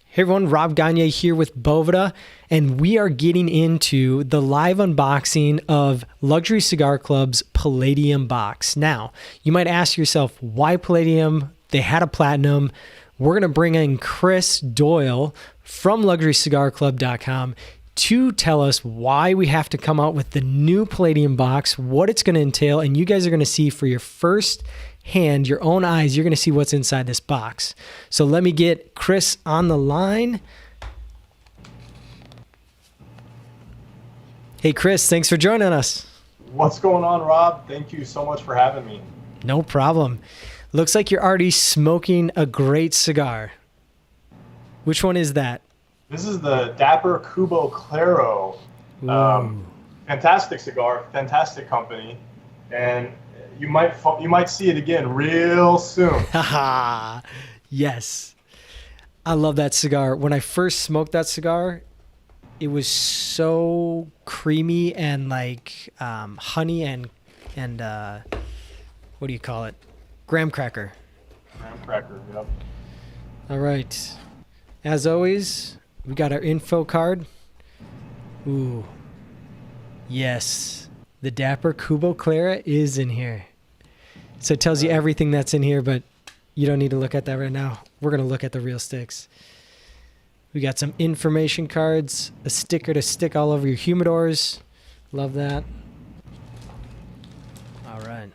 Hey everyone, Rob Gagne here with Boveda, and we are getting into the live unboxing of Luxury Cigar Club's Palladium box. Now, you might ask yourself, why Palladium? They had a Platinum. We're going to bring in Chris Doyle from LuxuryCigarClub.com to tell us why we have to come out with the new Palladium box, what it's going to entail, and you guys are going to see for your first hand, your own eyes, you're going to see what's inside this box. So let me get Chris on the line. Hey, Chris, thanks for joining us. What's going on, Rob? Thank you so much for having me. No problem. Looks like you're already smoking a great cigar. Which one is that? This is the Dapper Cubo Claro. Fantastic cigar, fantastic company, and you might see it again real soon. Haha, yes. I love that cigar. When I first smoked that cigar, it was so creamy and like honey and what do you call it? Graham cracker. Graham cracker, yep. All right. As always, we got our info card. Ooh. Yes. The Dapper Cubo Clara is in here. So it tells you everything that's in here, but you don't need to look at that right now. We're going to look at the real sticks. We got some information cards, a sticker to stick all over your humidors. Love that. All right.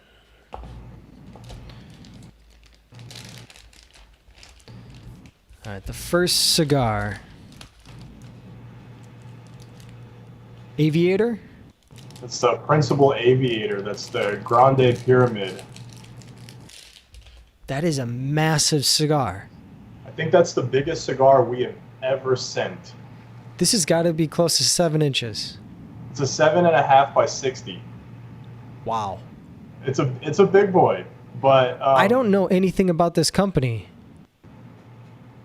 All right, the first cigar. Aviator? It's the Principal Aviator. That's the Grande Pyramid. That is a massive cigar. I think that's the biggest cigar we have ever sent. This has got to be close to 7 inches. It's a 7.5 by 60. Wow. It's a big boy, but I don't know anything about this company.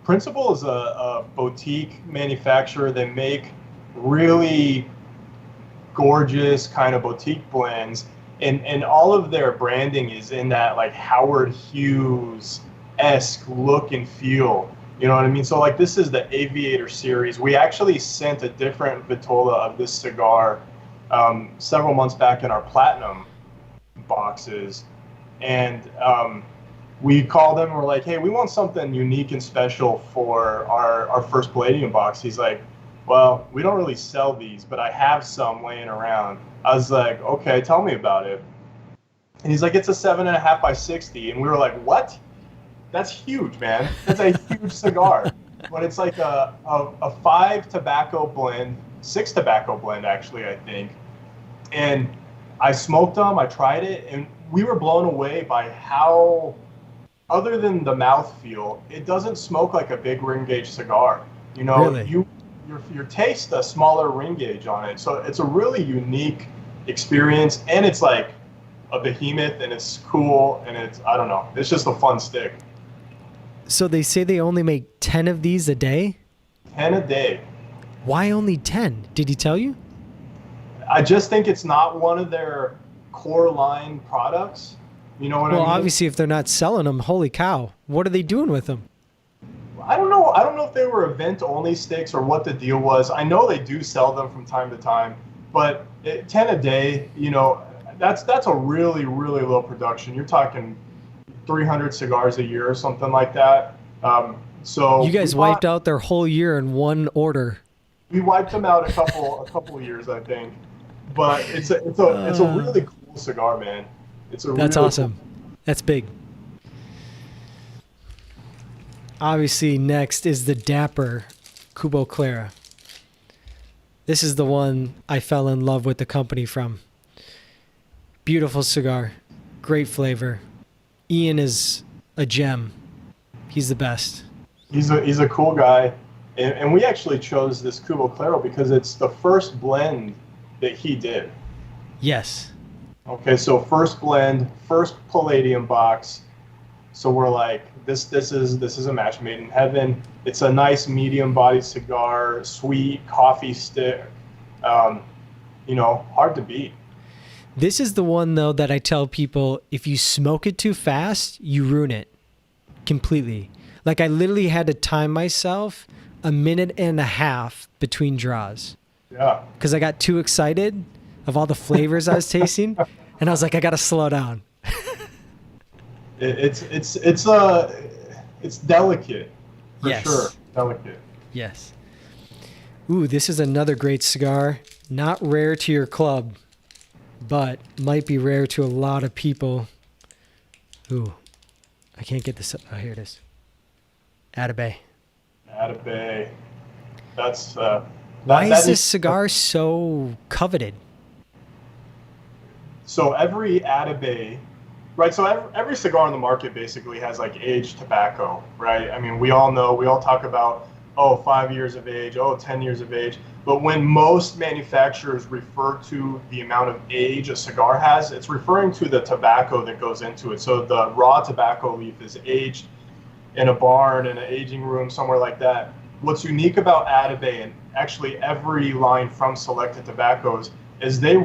Principal is a boutique manufacturer. They make really gorgeous kind of boutique blends, and all of their branding is in that like Howard Hughes-esque look and feel. You know what I mean? So like this is the Aviator series. We actually sent a different Vitola of this cigar several months back in our Platinum boxes, and we called him and we're like, hey, we want something unique and special for our first Palladium box. He's like, well, we don't really sell these, but I have some laying around. I was like, okay, tell me about it. And he's like, it's a 7.5 by 60. And we were like, what? That's huge, man. That's a huge cigar. But it's like a 5 tobacco blend, 6 tobacco blend, actually, I think. And I smoked them, I tried it, and we were blown away by how, other than the mouthfeel, it doesn't smoke like a big ring gauge cigar. You know, really? Your taste a smaller ring gauge on it, so it's a really unique experience, and it's like a behemoth, and it's cool, and it's, I don't know, it's just a fun stick. So they say they only make 10 of these a day? 10 a day. Why only 10? Did he tell you? I just think it's not one of their core line products. You know what I mean? Well, obviously if they're not selling them, holy cow, what are they doing with them? I don't know. I don't know if they were event-only sticks or what the deal was. I know they do sell them from time to time, but 10 a day, you know, that's a really, really low production. You're talking 300 cigars a year or something like that. So you guys wiped out their whole year in one order. We wiped them out a couple of years, I think. But it's a really cool cigar, man. That's really awesome. Cool. That's big. Obviously, next is the Dapper Cubo Clara. This is the one I fell in love with the company from. Beautiful cigar, great flavor. Ian is a gem. He's the best. He's a cool guy, and we actually chose this Cubo Claro because it's the first blend that he did. Yes. Okay, so first blend, first Palladium box. So we're like, this is a match made in heaven. It's a nice medium-bodied cigar, sweet coffee stick. You know, hard to beat. This is the one though that I tell people, if you smoke it too fast, you ruin it completely. Like I literally had to time myself a minute and a half between draws Yeah. because I got too excited of all the flavors I was tasting, and I was like, I got to slow down. It's delicate for Yes. sure. Delicate. Yes. Ooh, this is another great cigar. Not rare to your club, but might be rare to a lot of people. Ooh, I can't get this. Oh, here it is. Atabay. Atabay. That's Why that is this cigar so coveted? So every Atabay, right? So every cigar on the market basically has like aged tobacco, right? I mean, we all know, we all talk about, oh, 5 years of age, oh, 10 years of age. But when most manufacturers refer to the amount of age a cigar has, it's referring to the tobacco that goes into it. So the raw tobacco leaf is aged in a barn, in an aging room, somewhere like that. What's unique about Atabay and actually every line from Selected Tobaccos is they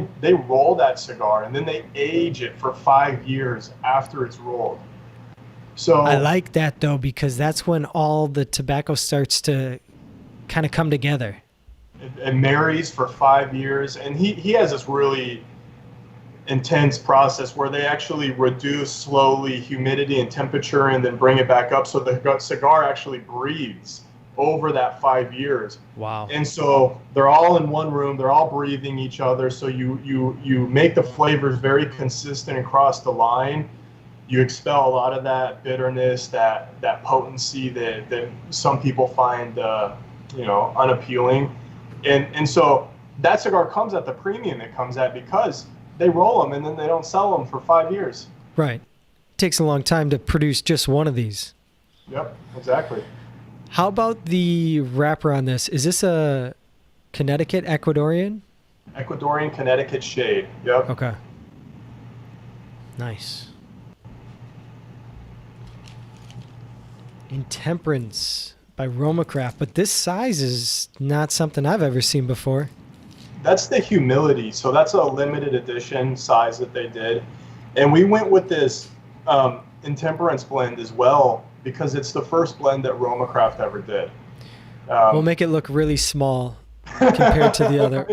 roll that cigar and then they age it for 5 years after it's rolled. So I like that though, because that's when all the tobacco starts to kind of come together. it marries for 5 years, and he has this really intense process where they actually reduce slowly humidity and temperature and then bring it back up so the cigar actually breathes over that 5 years. Wow. And so they're all in one room, they're all breathing each other, so you make the flavors very consistent across the line. You expel a lot of that bitterness, that potency that some people find unappealing. And so that cigar comes at the premium it comes at because they roll them and then they don't sell them for 5 years. Right. Takes a long time to produce just one of these. Yep, exactly. How about the wrapper on this? Is this a Connecticut Ecuadorian? Ecuadorian Connecticut shade. Yep. Okay. Nice. Intemperance by Romacraft, but this size is not something I've ever seen before. That's the humility. So that's a limited edition size that they did. And we went with this intemperance blend as well because it's the first blend that Romacraft ever did. We'll make it look really small compared to the other.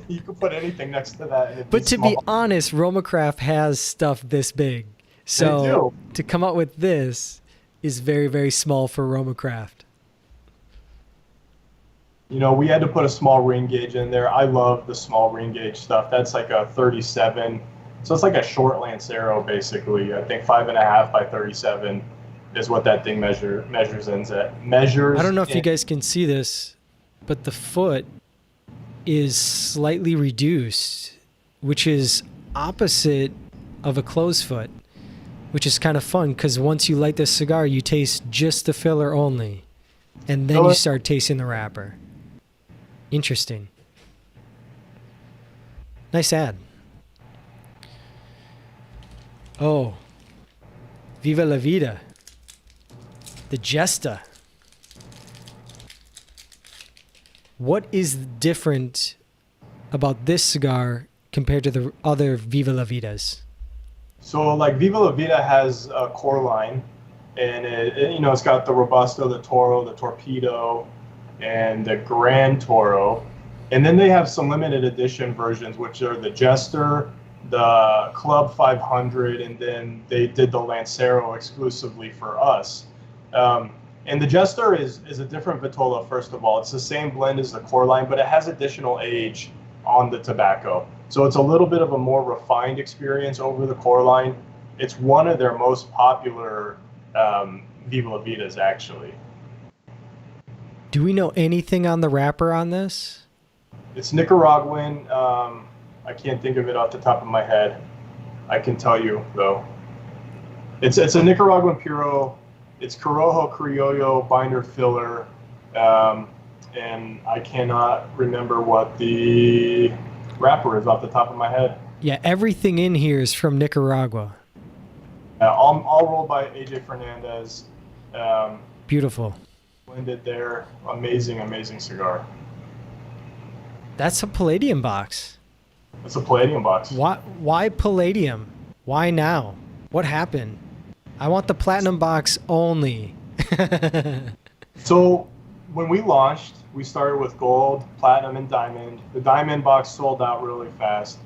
You can put anything next to that. And But to be honest, Romacraft has stuff this big. So to come up with this is very, very small for Romacraft. You know, we had to put a small ring gauge in there. I love the small ring gauge stuff. That's like a 37. So it's like a short Lancero, basically. I think 5.5 by 37 is what that thing measures in at. I don't know if you guys can see this, but the foot is slightly reduced, which is opposite of a closed foot, which is kind of fun because once you light this cigar, you taste just the filler only, and then you start tasting the wrapper. Interesting. Nice ad. Oh, Viva la Vida. The Jesta. What is different about this cigar compared to the other Viva la Vidas? So like Viva la Vida has a core line, and it's got the Robusto, the Toro, the Torpedo, and the Grand Toro. And then they have some limited edition versions, which are the Jester, the Club 500, and then they did the Lancero exclusively for us. And the Jester is a different Vitola, first of all. It's the same blend as the core line, but it has additional age on the tobacco. So it's a little bit of a more refined experience over the core line. It's one of their most popular Viva la Vidas, actually. Do we know anything on the wrapper on this? It's Nicaraguan. I can't think of it off the top of my head. I can tell you, though. It's a Nicaraguan Puro. It's Corojo Criollo binder filler. And I cannot remember what the wrapper is off the top of my head. Yeah, everything in here is from Nicaragua. All rolled by AJ Fernandez. Beautiful. Blended there. Amazing, amazing cigar. That's a Palladium box. It's a Palladium box. Why Palladium? Why now? What happened? I want the platinum box only. So when we launched, we started with gold, platinum, and diamond. The diamond box sold out really fast.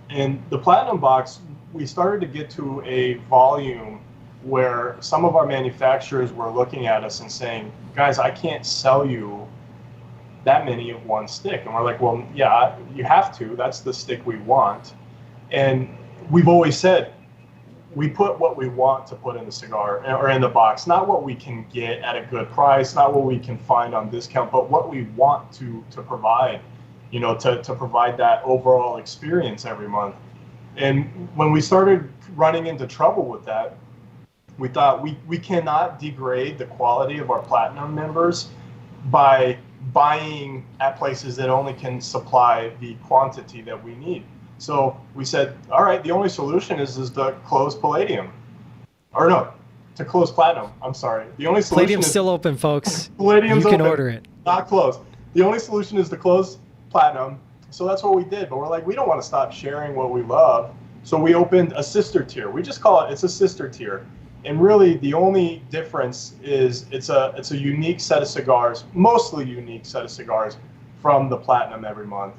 And the platinum box, we started to get to a volume where some of our manufacturers were looking at us and saying, guys, I can't sell you that many of one stick. And we're like, well, yeah, you have to. That's the stick we want. And we've always said, we put what we want to put in the cigar or in the box, not what we can get at a good price, not what we can find on discount, but what we want to provide, to provide that overall experience every month. And when we started running into trouble with that, we thought we cannot degrade the quality of our platinum members by buying at places that only can supply the quantity that we need. So we said, all right, the only solution is to close Palladium. Or no, to close Platinum. I'm sorry. The only solution Palladium's still open, folks. Palladium's you can open, order it. not closed. The only solution is to close Platinum. So that's what we did. But we're like, we don't want to stop sharing what we love. So we opened a sister tier. We just call it's a sister tier. And really the only difference is it's a unique set of cigars, mostly unique set of cigars from the Platinum every month.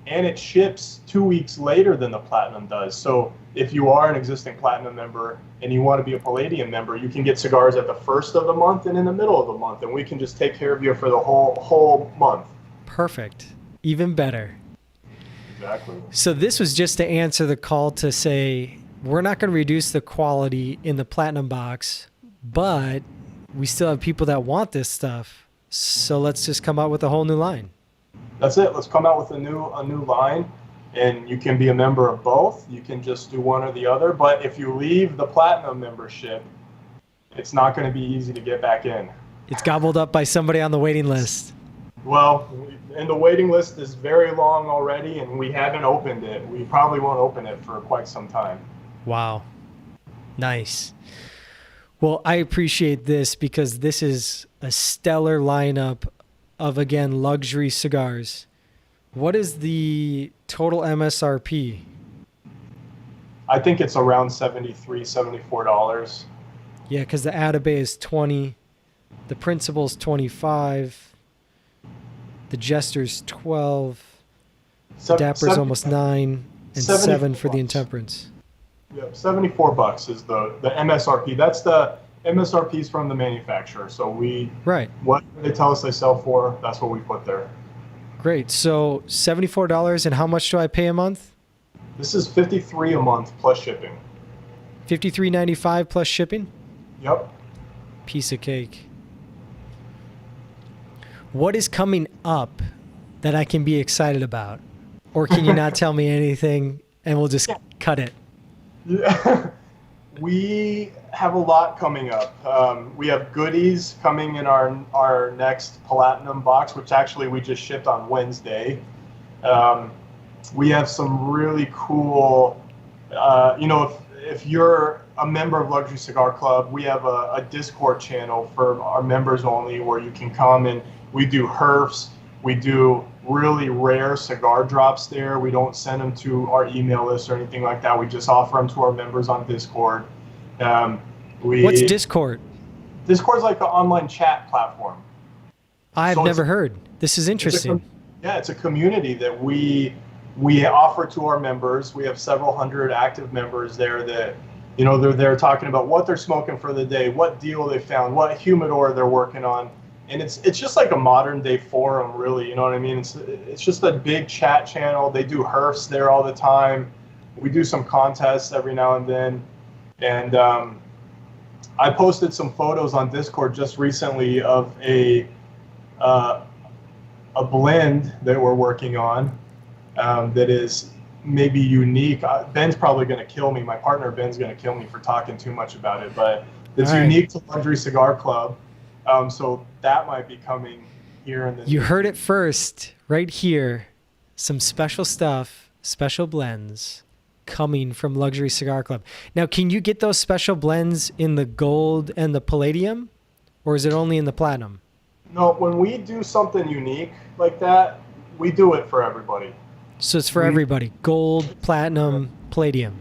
And it ships 2 weeks later than the Platinum does. So if you are an existing Platinum member and you want to be a Palladium member, you can get cigars at the first of the month and in the middle of the month, and we can just take care of you for the whole month. Perfect. Even better. Exactly. So this was just to answer the call to say, we're not going to reduce the quality in the Platinum box, but we still have people that want this stuff. So let's just come out with a whole new line. That's it. Let's come out with a new line, and you can be a member of both. You can just do one or the other. But if you leave the Platinum membership, it's not going to be easy to get back in. It's gobbled up by somebody on the waiting list. Well, and the waiting list is very long already, and we haven't opened it. We probably won't open it for quite some time. Wow. Nice. Well, I appreciate this because this is a stellar lineup of, again, luxury cigars. What is the total MSRP? I think it's around $73, $74. Yeah, because the Atabey is 20, the Principal's 25, the Jester's 12, the Dapper's almost 9, and 7 for the Intemperance. Yep, $74 is the MSRP. That's the MSRPs from the manufacturer. So what they tell us they sell for, that's what we put there. Great. So $74, and how much do I pay a month? This is $53 a month plus shipping. $53.95 plus shipping? Yep. Piece of cake. What is coming up that I can be excited about? Or can you not tell me anything and we'll just cut it? Yeah. We have a lot coming up. We have goodies coming in our next Platinum box, which actually we just shipped on Wednesday. We have some really cool, if you're a member of Luxury Cigar Club, we have a Discord channel for our members only where you can come and we do herfs. We do really rare cigar drops there. We don't send them to our email list or anything like that. We just offer them to our members on Discord. What's Discord? Discord's like an online chat platform. I've never heard. This is interesting. It's a community that we offer to our members. We have several hundred active members there that, they're there talking about what they're smoking for the day, what deal they found, what humidor they're working on. And it's just like a modern day forum, really. You know what I mean? It's just a big chat channel. They do herfs there all the time. We do some contests every now and then. And I posted some photos on Discord just recently of a blend that we're working on that is maybe unique. Ben's probably going to kill me. My partner Ben's going to kill me for talking too much about it, but it's unique to Luxury Cigar Club. So that might be coming here in the. You heard it first, right here. Some special stuff, special blends coming from Luxury Cigar Club. Now, can you get those special blends in the gold and the Palladium, or is it only in the Platinum? No, when we do something unique like that, we do it for everybody. So it's for everybody. Gold, Platinum, Palladium,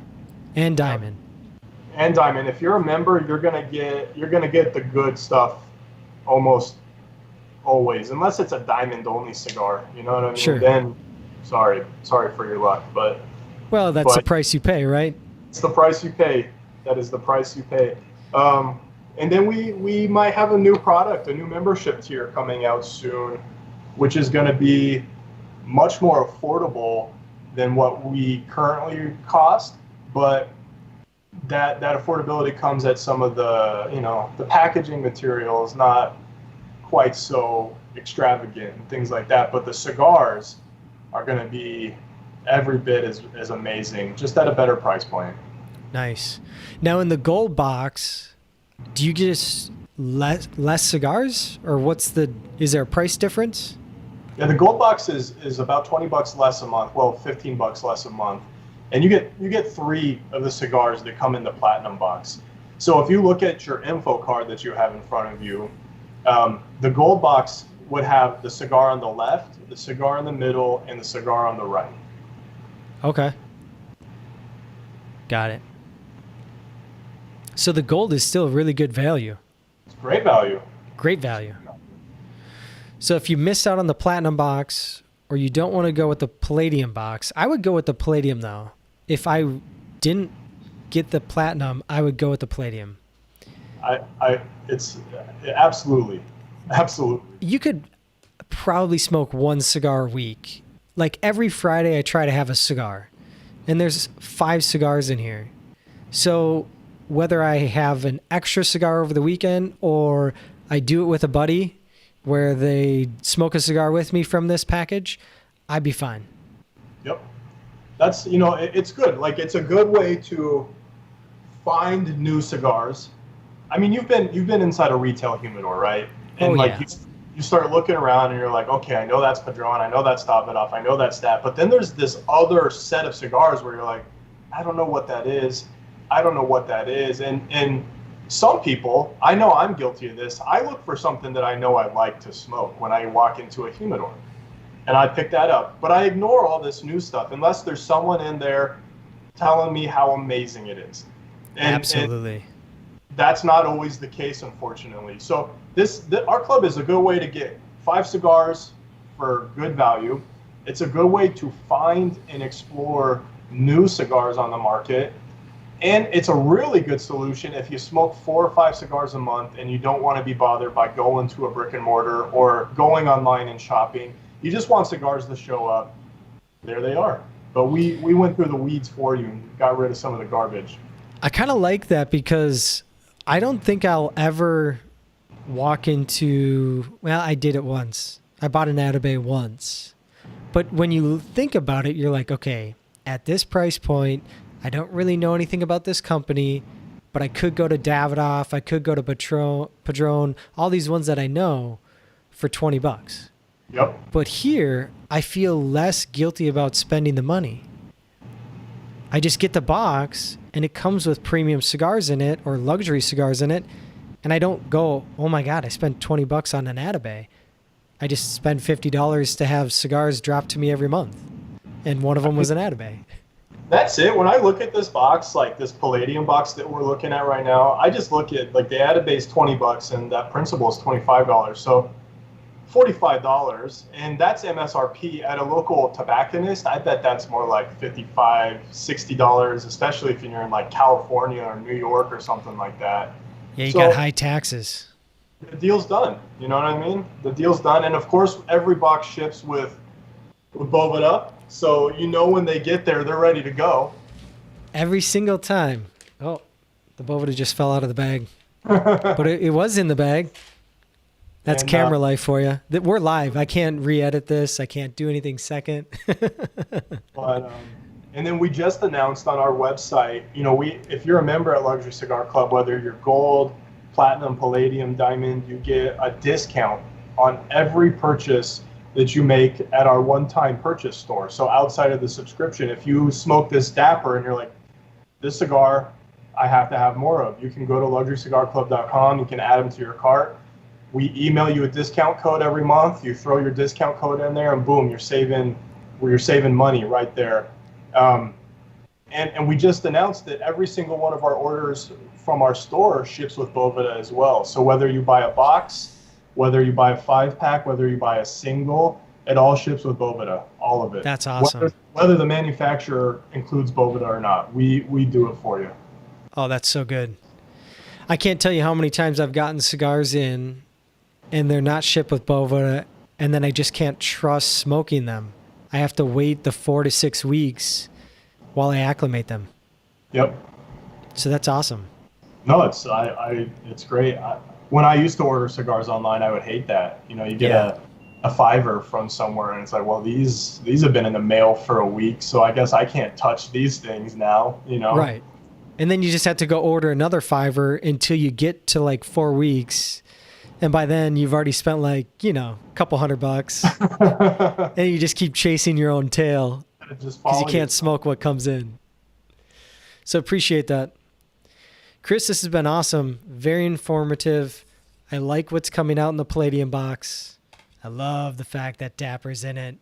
and Diamond. And diamond. If you're a member, you're gonna get the good stuff almost always, unless it's a diamond only cigar. You know what I mean? Sure. Then, sorry for your luck, Well, that's the but price you pay, right? it's the price you pay. That is the price you pay. And then we might have a new product, a new membership tier coming out soon, which is going to be much more affordable than what we currently cost, but that affordability comes at some of the, the packaging material is not quite so extravagant and things like that, but the cigars are going to be every bit as amazing, just at a better price point. Nice. Now in the gold box, do you get less cigars, or is there a price difference? Yeah, the gold box is about $20 less a month. Well, $15 less a month, and you get 3 of the cigars that come in the platinum box. So if you look at your info card that you have in front of you, the gold box would have the cigar on the left, the cigar in the middle, and the cigar on the right. Okay. Got it. So the gold is still really good value. It's great value. Great value. So if you missed out on the platinum box, or you don't want to go with the palladium box, I would go with the palladium though. If I didn't get the platinum, I would go with the palladium. It's absolutely. You could probably smoke 1 cigar a week. Like every Friday I try to have a cigar, and there's 5 cigars in here. So whether I have an extra cigar over the weekend or I do it with a buddy where they smoke a cigar with me from this package, I'd be fine. Yep. That's, it's good. Like, it's a good way to find new cigars. I mean, you've been inside a retail humidor, right? And you start looking around and you're like, okay, I know that's Padron, I know that's Davidoff, I know that's that. But then there's this other set of cigars where you're like, I don't know what that is. And some people, I know I'm guilty of this, I look for something that I know I like to smoke when I walk into a humidor. And I pick that up. But I ignore all this new stuff unless there's someone in there telling me how amazing it is. Absolutely. And that's not always the case, unfortunately. So our club is a good way to get 5 cigars for good value. It's a good way to find and explore new cigars on the market. And it's a really good solution if you smoke 4 or 5 cigars a month and you don't want to be bothered by going to a brick and mortar or going online and shopping. You just want cigars to show up. There they are. But we went through the weeds for you and got rid of some of the garbage. I kind of like that because I don't think I'll ever walk into, well, I did it once. I bought an Atabey once. But when you think about it, you're like, okay, at this price point, I don't really know anything about this company, but I could go to Davidoff, I could go to Padron, all these ones that I know for $20. Yep. But here, I feel less guilty about spending the money. I just get the box, and it comes with premium cigars in it or luxury cigars in it, and I don't go, oh my God, I spent $20 on an Atabey. I just spend $50 to have cigars dropped to me every month, and one of them was an Atabey. That's it. When I look at this box, like this Palladium box that we're looking at right now, I just look at like the Atabey is $20 and that Principal is $25. So $45, and that's MSRP at a local tobacconist. I bet that's more like $55, $60, especially if you're in like California or New York or something like that. Yeah, you got high taxes. The deal's done. You know what I mean? The deal's done. And of course, every box ships with Boveda. So when they get there, they're ready to go. Every single time. Oh, the Boveda just fell out of the bag. But it was in the bag. That's camera life for you. We're live. I can't re-edit this. I can't do anything second. And then we just announced on our website, if you're a member at Luxury Cigar Club, whether you're gold, platinum, palladium, diamond, you get a discount on every purchase that you make at our one-time purchase store. So outside of the subscription, if you smoke this Dapper and you're like, this cigar, I have to have more of, you can go to luxurycigarclub.com. You can add them to your cart. We email you a discount code every month. You throw your discount code in there, and boom, you're saving money right there. And we just announced that every single one of our orders from our store ships with Boveda as well. So whether you buy a box, whether you buy a 5-pack, whether you buy a single, it all ships with Boveda, all of it. That's awesome. Whether the manufacturer includes Boveda or not, we do it for you. Oh, that's so good. I can't tell you how many times I've gotten cigars in and they're not shipped with Boveda, and then I just can't trust smoking them. I have to wait the 4 to 6 weeks while I acclimate them. Yep. So that's awesome. No, it's great. When I used to order cigars online, I would hate that. You know, you get a $5 from somewhere, and it's like, well, these have been in the mail for a week, so I guess I can't touch these things now. You know, right? And then you just have to go order another $5 until you get to like 4 weeks, and by then you've already spent like, you know, a couple $100, and you just keep chasing your own tail because you can't smoke what comes in. So appreciate that. Chris, this has been awesome. Very informative. I like what's coming out in the Palladium box. I love the fact that Dapper's in it.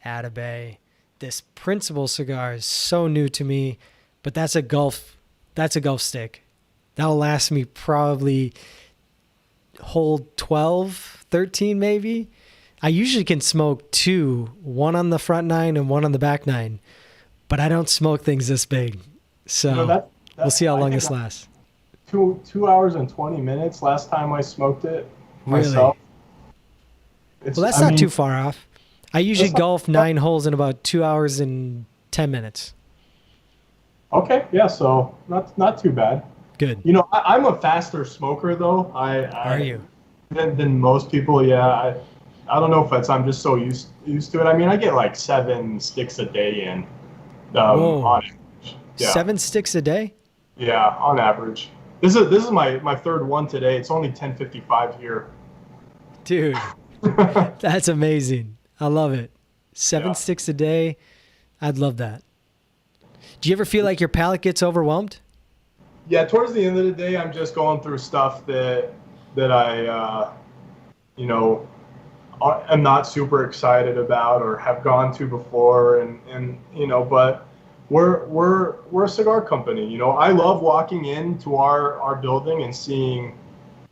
Atabay. This Principal cigar is so new to me, but that's a Gulf stick. That'll last me probably hold 12, 13 maybe. I usually can smoke 2, one on the front 9 and one on the back 9, but I don't smoke things this big. So we'll see how long this lasts. 2 hours and 20 minutes last time I smoked it myself. Well, that's not too far off. I usually golf 9 holes in about 2 hours and 10 minutes. Okay, yeah, so not too bad. Good. You know, I'm a faster smoker though. Are you? Than most people, yeah. I don't know if I'm just so used to it. I mean, I get like 7 sticks a day in. On average. Yeah. 7 sticks a day? Yeah, on average. This is my third one today. It's only 10:55 here. Dude, that's amazing. I love it. 7 sticks a day. I'd love that. Do you ever feel like your palate gets overwhelmed? Yeah, towards the end of the day, I'm just going through stuff that I, you know, am not super excited about or have gone to before, and you know, but we're a cigar company. You know, I love walking into our building and seeing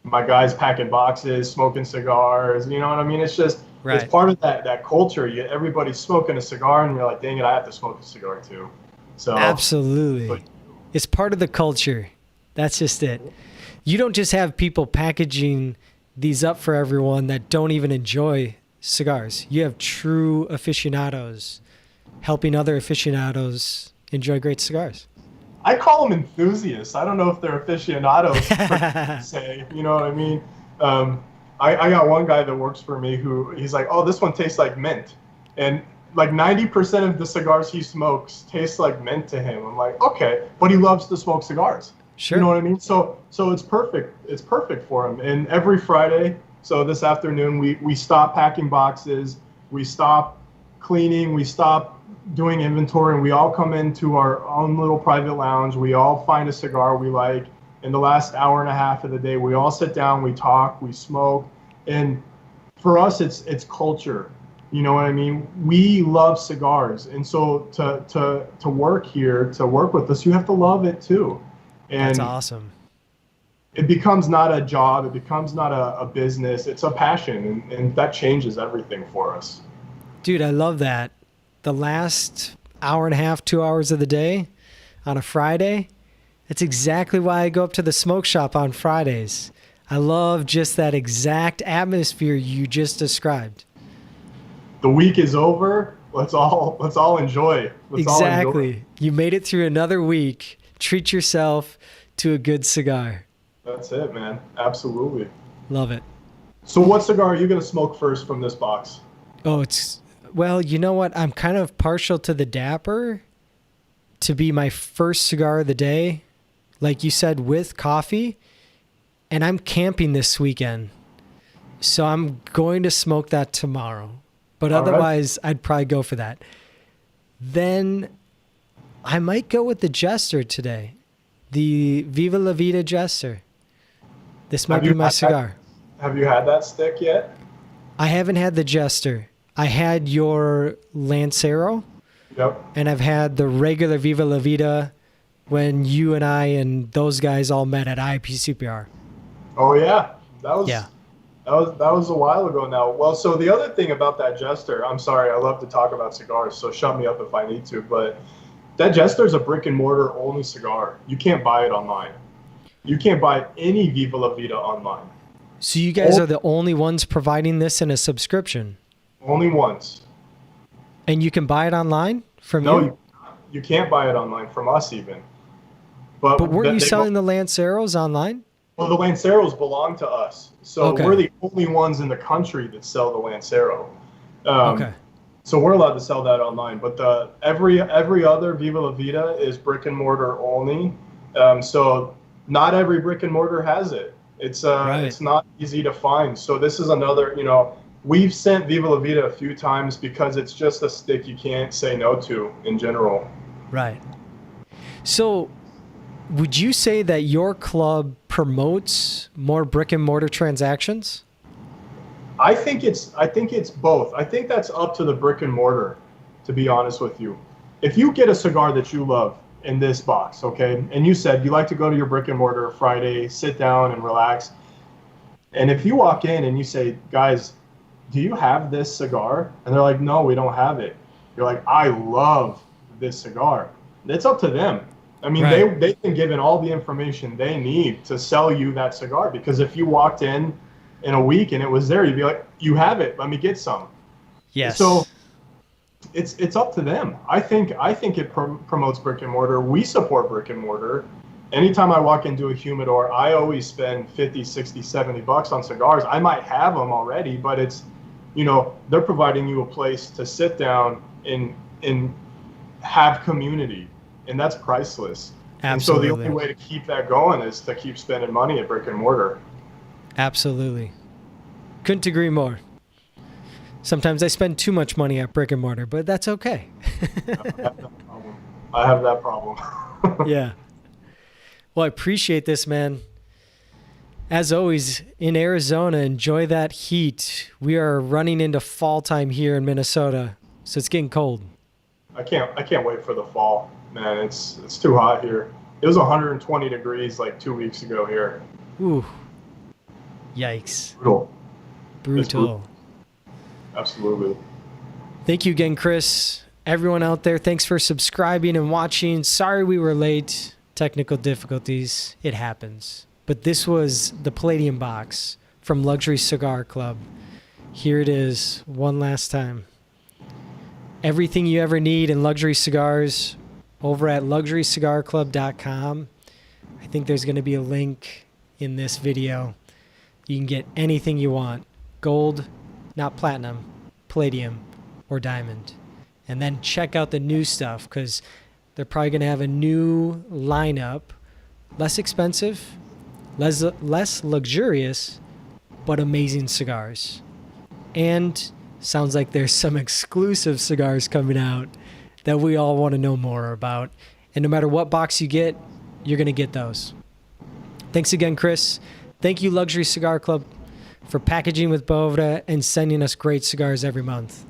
my guys packing boxes, smoking cigars. You know what I mean? It's just it's part of that culture. Everybody's smoking a cigar, and you're like, dang it, I have to smoke a cigar too. So absolutely, it's part of the culture. That's just it. You don't just have people packaging these up for everyone that don't even enjoy cigars. You have true aficionados helping other aficionados enjoy great cigars. I call them enthusiasts. I don't know if they're aficionados per se. You know what I mean? I got one guy that works for me he's like, oh, this one tastes like mint. And like 90% of the cigars he smokes taste like mint to him. I'm like, okay, but he loves to smoke cigars. Sure. You know what I mean? So it's perfect. It's perfect for him. And every Friday, so this afternoon, we stop packing boxes, we stop cleaning, we stop doing inventory, and we all come into our own little private lounge. We all find a cigar we like. In the last hour and a half of the day, we all sit down, we talk, we smoke. And for us, it's culture. You know what I mean? We love cigars. And so to work here, to work with us, you have to love it too. And that's awesome. It becomes not a job. It becomes not a business. It's a passion. And that changes everything for us. Dude, I love that. The last hour and a half, 2 hours of the day on a Friday, that's exactly why I go up to the smoke shop on Fridays. I love just that exact atmosphere you just described. The week is over. Let's all enjoy. Exactly. You made it through another week. Treat yourself to a good cigar. That's it, man. Absolutely. Love it. So what cigar are you going to smoke first from this box? Oh, well, you know what? I'm kind of partial to the Dapper to be my first cigar of the day, like you said, with coffee. And I'm camping this weekend, so I'm going to smoke that tomorrow. But otherwise, I'd probably go for that. Then I might go with the Jester today, the Viva La Vida Jester. This might be my cigar. Have you had that stick yet? I haven't had the Jester. I had your Lancero. Yep. and I've had the regular Viva La Vida when you and I and those guys all met at IPCPR. Oh yeah, that was Yeah. that was a while ago now. Well, so the other thing about that Jester, I'm sorry, I love to talk about cigars, so shut me up if I need to, but that Jester is a brick and mortar only cigar. You can't buy it online. You can't buy any Viva La Vida online. So you guys are the only ones providing this in a subscription, Only once. and you can buy it online from No, you? you can't buy it online from us even. But weren't you they- selling the Lanceros online? Well, the Lanceros belong to us, so Okay. we're the only ones in the country that sell the Lancero. Okay. So we're allowed to sell that online, but every other Viva La Vida is brick and mortar only. So not every brick and mortar has it. It's not easy to find. So this is another, we've sent Viva La Vida a few times because it's just a stick you can't say no to in general. Right. So would you say that your club promotes more brick and mortar transactions? I think it's both. I think that's up to the brick and mortar, to be honest with you. If you get a cigar that you love in this box, okay, and you said you like to go to your brick and mortar Friday, sit down and relax, and if you walk in and you say, guys, do you have this cigar? And they're like, no, we don't have it. You're like, I love this cigar. It's up to them. I mean, Right. they've been given all the information they need to sell you that cigar, because if you walked in a week and it was there, you'd be like, you have it, let me get some. Yes. So it's up to them. I think it promotes brick and mortar. We support brick and mortar. Anytime I walk into a humidor, I always spend 50, 60, 70 bucks on cigars. I might have them already, but it's, they're providing you a place to sit down and have community, and that's priceless. Absolutely. And so the only way to keep that going is to keep spending money at brick and mortar. Absolutely. Couldn't agree more. Sometimes I spend too much money at brick and mortar, but that's okay. I have that problem. Yeah. Well, I appreciate this, man. As always, in Arizona, enjoy that heat. We are running into fall time here in Minnesota, so it's getting cold. I can't wait for the fall, man. It's too hot here. It was 120 degrees like 2 weeks ago here. Ooh. Yikes. Brutal. Brutal. Absolutely. Thank you again, Chris. Everyone out there, thanks for subscribing and watching. Sorry we were late. Technical difficulties. It happens. But this was the Palladium box from Luxury Cigar Club. Here it is one last time. Everything you ever need in luxury cigars over at luxurycigarclub.com. I think there's going to be a link in this video. You can get anything you want. Gold, not platinum, palladium, or diamond. And then check out the new stuff, because they're probably going to have a new lineup. Less expensive, less luxurious, but amazing cigars. And sounds like there's some exclusive cigars coming out that we all want to know more about. And no matter what box you get, you're going to get those. Thanks again, Chris. Thank you, Luxury Cigar Club, for packaging with Boveda and sending us great cigars every month.